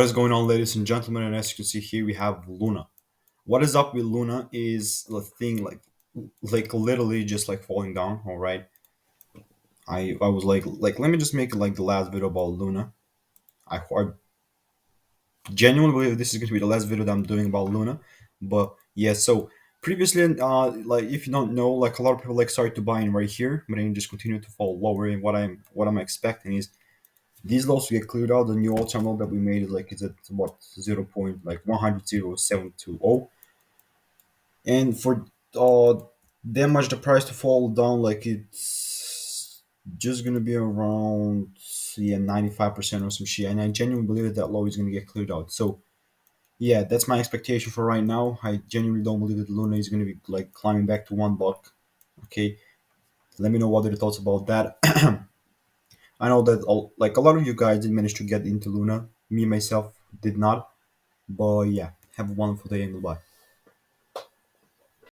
What is going on, ladies and gentlemen? And as you can see here, we have Luna. What is up with Luna is the thing like literally just like falling down. All right, I was like let me just make like the last video about Luna. I genuinely believe this is going to be the last video that I'm doing about Luna. But yeah, so previously, like if you don't know, like a lot of people like started to buy in right here, but then just continue to fall lower. And what I'm expecting is these lows to get cleared out. The new all-time low that we made is like is at what 0 point like 100.0720, and for uh that much the price to fall down, like it's just gonna be around 95% or some shit. And I genuinely believe that low is gonna get cleared out. So yeah, that's my expectation for right now. I genuinely don't believe that Luna is gonna be like climbing back to $1. Okay, let me know what are your thoughts about that. I know that like a lot of you guys did manage to get into Luna. Me myself did not. But yeah, have a wonderful day and goodbye.